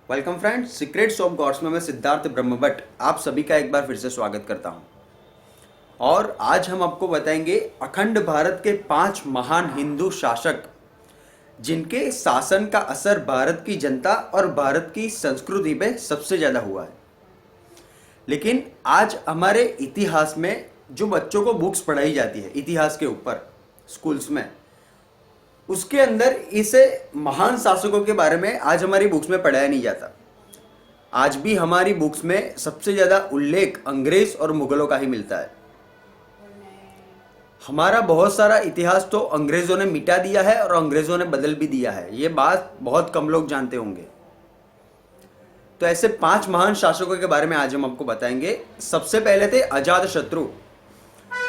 Welcome friends, secrets of gods में मैं सिद्धार्थ ब्रह्मभट्ट आप सभी का एक बार फिर से स्वागत करता हूं। और आज हम आपको बताएंगे अखंड भारत के 5 महान हिंदू शासक जिनके शासन का असर भारत की जनता और भारत की संस्कृति पे सबसे ज़्यादा हुआ है। लेकिन आज हमारे इतिहास में जो बच्चों को बुक्स पढ़ाई जाती है इतिहास के ऊपर स्कूल्स में, उसके अंदर इसे महान शासकों के बारे में आज हमारी बुक्स में पढ़ाया नहीं जाता। आज भी हमारी बुक्स में सबसे ज़्यादा उल्लेख अंग्रेज और मुगलों का ही मिलता है। हमारा बहुत सारा इतिहास तो अंग्रेज़ों ने मिटा दिया है और अंग्रेज़ों ने बदल भी दिया है, ये बात बहुत कम लोग जानते होंगे। तो ऐसे 5 महान शासकों के बारे में आज हम आपको बताएंगे। सबसे पहले थे अजातशत्रु।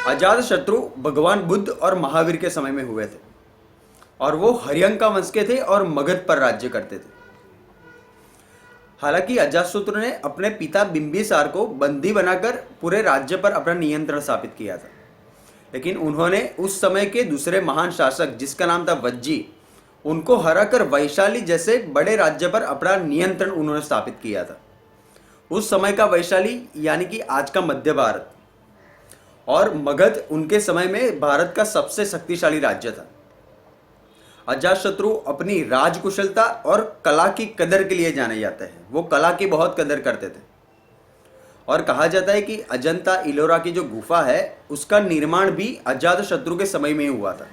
अजातशत्रु भगवान बुद्ध और महावीर के समय में हुए थे और वो हरियंका वंश के थे और मगध पर राज्य करते थे। हालांकि अजातशत्रु ने अपने पिता बिंबिसार को बंदी बनाकर पूरे राज्य पर अपना नियंत्रण स्थापित किया था, लेकिन उन्होंने उस समय के दूसरे महान शासक जिसका नाम था वज्जी, उनको हराकर वैशाली जैसे बड़े राज्य पर अपना नियंत्रण उन्होंने स्थापित किया था। उस समय का वैशाली यानी कि आज का मध्य भारत और मगध उनके समय में भारत का सबसे शक्तिशाली राज्य था। अजातशत्रु अपनी राजकुशलता और कला की कदर के लिए जाने जाते हैं। वो कला की बहुत कदर करते थे और कहा जाता है कि अजंता इलोरा की जो गुफा है उसका निर्माण भी अजातशत्रु के समय में ही हुआ था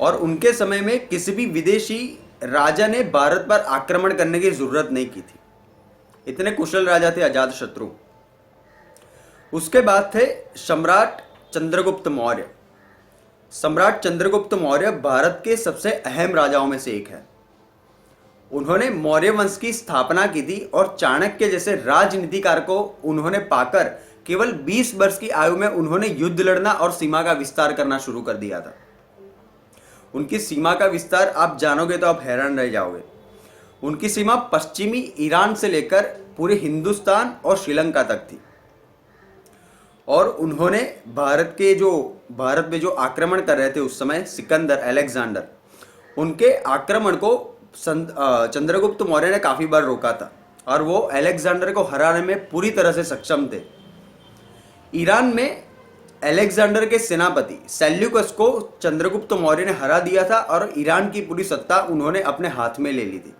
और उनके समय में किसी भी विदेशी राजा ने भारत पर आक्रमण करने की जरूरत नहीं की थी। इतने कुशल राजा थे अजातशत्रु। उसके बाद थे सम्राट चंद्रगुप्त मौर्य। सम्राट चंद्रगुप्त मौर्य भारत के सबसे अहम राजाओं में से एक है। उन्होंने मौर्य वंश की स्थापना की थी और चाणक्य जैसे राजनीतिकार को उन्होंने पाकर केवल 20 वर्ष की आयु में उन्होंने युद्ध लड़ना और सीमा का विस्तार करना शुरू कर दिया था। उनकी सीमा का विस्तार आप जानोगे तो आप हैरान रह जाओगे। उनकी सीमा पश्चिमी ईरान से लेकर पूरे हिंदुस्तान और श्रीलंका तक थी और उन्होंने भारत में जो आक्रमण कर रहे थे उस समय सिकंदर, अलेक्जेंडर, उनके आक्रमण को चंद्रगुप्त मौर्य ने काफ़ी बार रोका था और वो अलेक्जेंडर को हराने में पूरी तरह से सक्षम थे। ईरान में अलेक्जेंडर के सेनापति सेल्यूकस को चंद्रगुप्त मौर्य ने हरा दिया था और ईरान की पूरी सत्ता उन्होंने अपने हाथ में ले ली थी।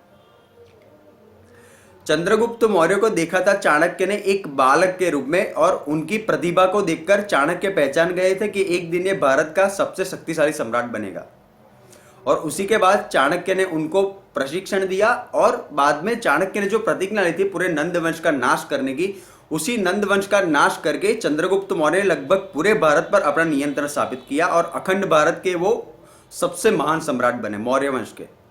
चंद्रगुप्त मौर्य को देखा था चाणक्य ने एक बालक के रूप में और उनकी प्रतिभा को देखकर चाणक्य पहचान गए थे कि एक दिन ये भारत का सबसे शक्तिशाली सम्राट बनेगा। और उसी के बाद चाणक्य ने उनको प्रशिक्षण दिया और बाद में चाणक्य ने जो प्रतिज्ञा ली थी पूरे नंद वंश का नाश करने की, उसी नंद वंश का नाश करके चंद्रगुप्त मौर्य ने लगभग पूरे भारत पर अपना नियंत्रण स्थापित किया और अखंड भारत के वो सबसे महान सम्राट बने मौर्य वंश के।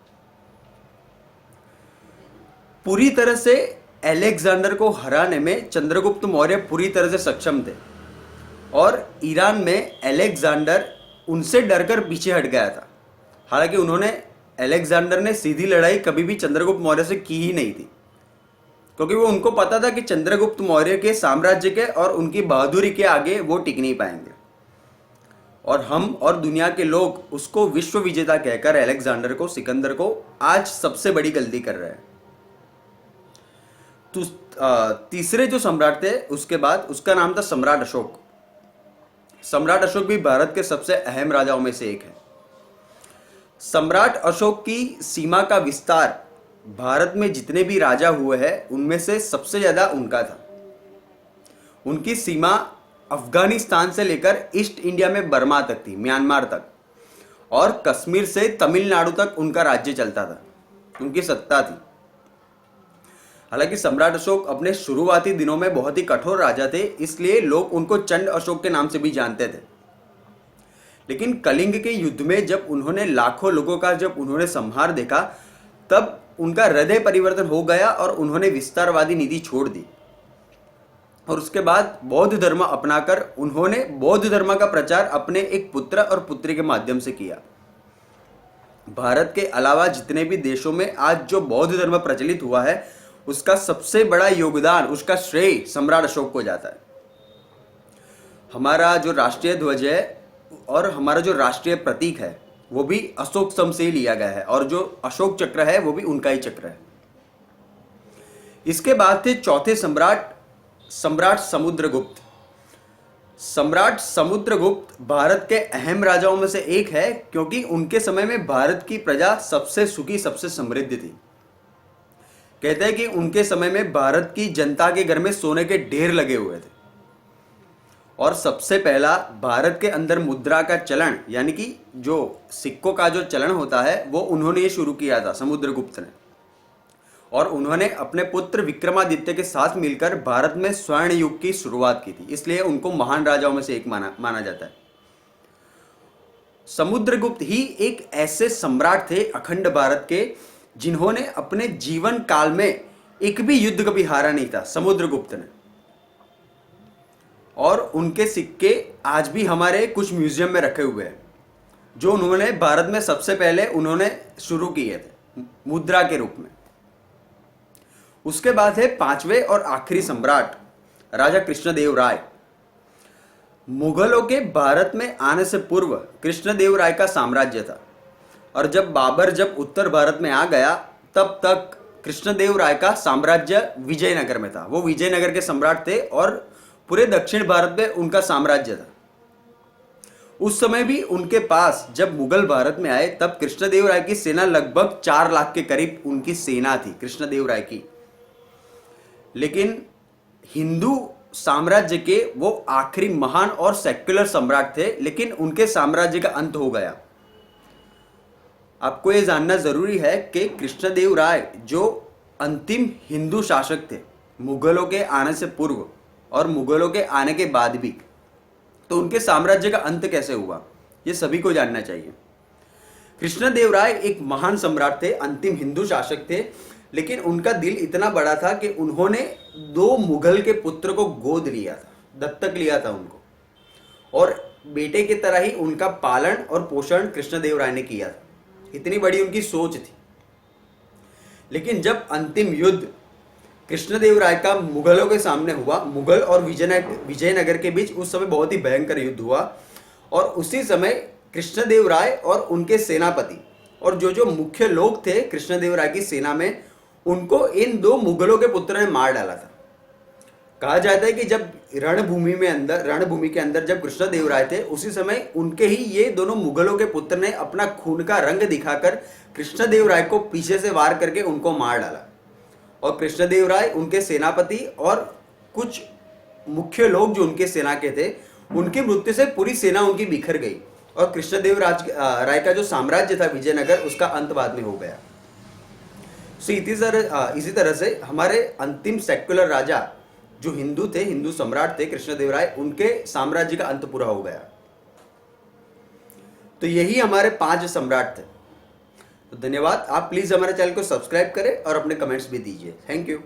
पूरी तरह से अलेक्जेंडर को हराने में चंद्रगुप्त मौर्य पूरी तरह से सक्षम थे और ईरान में अलेक्जेंडर उनसे डरकर पीछे हट गया था। हालांकि अलेक्जेंडर ने सीधी लड़ाई कभी भी चंद्रगुप्त मौर्य से की ही नहीं थी, क्योंकि वो उनको पता था कि चंद्रगुप्त मौर्य के साम्राज्य के और उनकी बहादुरी के आगे वो टिक नहीं पाएंगे और हम और दुनिया के लोग उसको विश्व विजेता कहकर अलेक्जेंडर को, सिकंदर को आज सबसे बड़ी गलती कर रहे हैं। तो तीसरे जो सम्राट थे उसके बाद उसका नाम था सम्राट अशोक। सम्राट अशोक भी भारत के सबसे अहम राजाओं में से एक है। सम्राट अशोक की सीमा का विस्तार भारत में जितने भी राजा हुए हैं उनमें से सबसे ज्यादा उनका था। उनकी सीमा अफगानिस्तान से लेकर ईस्ट इंडिया में बर्मा तक थी, म्यांमार तक, और कश्मीर से तमिलनाडु तक उनका राज्य चलता था, उनकी सत्ता थी। हालांकि सम्राट अशोक अपने शुरुआती दिनों में बहुत ही कठोर राजा थे, इसलिए लोग उनको चंड अशोक के नाम से भी जानते थे। लेकिन कलिंग के युद्ध में जब उन्होंने लाखों लोगों का संहार देखा, तब उनका हृदय परिवर्तन हो गया और उन्होंने विस्तारवादी नीति छोड़ दी और उसके बाद बौद्ध धर्म अपनाकर उन्होंने बौद्ध धर्म का प्रचार अपने एक पुत्र और पुत्री के माध्यम से किया। भारत के अलावा जितने भी देशों में आज जो बौद्ध धर्म प्रचलित हुआ है उसका सबसे बड़ा योगदान, उसका श्रेय सम्राट अशोक को जाता है। हमारा जो राष्ट्रीय ध्वज है और हमारा जो राष्ट्रीय प्रतीक है वो भी अशोक स्तंभ से ही लिया गया है और जो अशोक चक्र है वो भी उनका ही चक्र है। इसके बाद थे चौथे सम्राट, सम्राट समुद्रगुप्त। सम्राट समुद्रगुप्त भारत के अहम राजाओं में से एक है, क्योंकि उनके समय में भारत की प्रजा सबसे सुखी, सबसे समृद्ध थी। कहते हैं कि उनके समय में भारत की जनता के घर में सोने के ढेर लगे हुए थे, और सबसे पहला भारत के अंदर मुद्रा का चलन, यानी कि जो सिक्कों का जो चलन होता है, वो उन्होंने ये शुरू किया था, समुद्रगुप्त ने। और उन्होंने अपने पुत्र विक्रमादित्य के साथ मिलकर भारत में स्वर्ण युग की शुरुआत की थी, इसलिए उनको महान राजाओं में से एक माना जाता है। समुद्रगुप्त ही एक ऐसे सम्राट थे अखंड भारत के, जिन्होंने अपने जीवन काल में एक भी युद्ध कभी हारा नहीं था, समुद्रगुप्त ने। और उनके सिक्के आज भी हमारे कुछ म्यूजियम में रखे हुए हैं, जो उन्होंने भारत में सबसे पहले उन्होंने शुरू किए थे मुद्रा के रूप में। उसके बाद है पांचवें और आखिरी सम्राट, राजा कृष्णदेव राय। मुगलों के भारत में आने से पूर्व कृष्णदेव राय का साम्राज्य था, और जब बाबर जब उत्तर भारत में आ गया, तब तक कृष्णदेव राय का साम्राज्य विजयनगर में था। वो विजयनगर के सम्राट थे और पूरे दक्षिण भारत में उनका साम्राज्य था। उस समय भी उनके पास, जब मुगल भारत में आए, तब कृष्णदेव राय की सेना लगभग 4 लाख के करीब उनकी सेना थी, कृष्णदेव राय की। लेकिन हिंदू साम्राज्य के वो आखिरी महान और सेक्युलर सम्राट थे, लेकिन उनके साम्राज्य का अंत हो गया। आपको ये जानना जरूरी है कि कृष्णदेव राय जो अंतिम हिंदू शासक थे, मुगलों के आने से पूर्व और मुगलों के आने के बाद भी, तो उनके साम्राज्य का अंत कैसे हुआ, ये सभी को जानना चाहिए। कृष्णदेव राय एक महान सम्राट थे, अंतिम हिंदू शासक थे, लेकिन उनका दिल इतना बड़ा था कि उन्होंने 2 मुगल के पुत्र को गोद लिया था, दत्तक लिया था उनको, और बेटे की तरह ही उनका पालन और पोषण कृष्णदेव राय ने किया था। इतनी बड़ी उनकी सोच थी। लेकिन जब अंतिम युद्ध कृष्णदेव राय का मुगलों के सामने हुआ, मुगल और विजयनगर के बीच उस समय बहुत ही भयंकर युद्ध हुआ, और उसी समय कृष्णदेव राय और उनके सेनापति और जो मुख्य लोग थे कृष्णदेव राय की सेना में, उनको इन 2 मुगलों के पुत्र ने मार डाला था। कहा जाता है कि जब रणभूमि के अंदर जब कृष्णदेव राय थे, उसी समय उनके ही ये दोनों मुगलों के पुत्र ने अपना खून का रंग दिखाकर कृष्णदेव राय को पीछे से वार करके उनको मार डाला। और कृष्णदेव राय, उनके सेनापति और कुछ मुख्य लोग जो उनके सेना के थे, उनकी मृत्यु से पूरी सेना उनकी बिखर गई, और कृष्णदेव राय का जो साम्राज्य था विजयनगर, उसका अंत बाद में हो गया। इसी तरह से हमारे अंतिम सेक्युलर राजा जो हिंदू थे, हिंदू सम्राट थे कृष्णदेव राय, उनके साम्राज्य का अंत पूरा हो गया। तो यही हमारे 5 सम्राट थे। तो धन्यवाद। आप प्लीज हमारे चैनल को सब्सक्राइब करें और अपने कमेंट्स भी दीजिए। Thank you.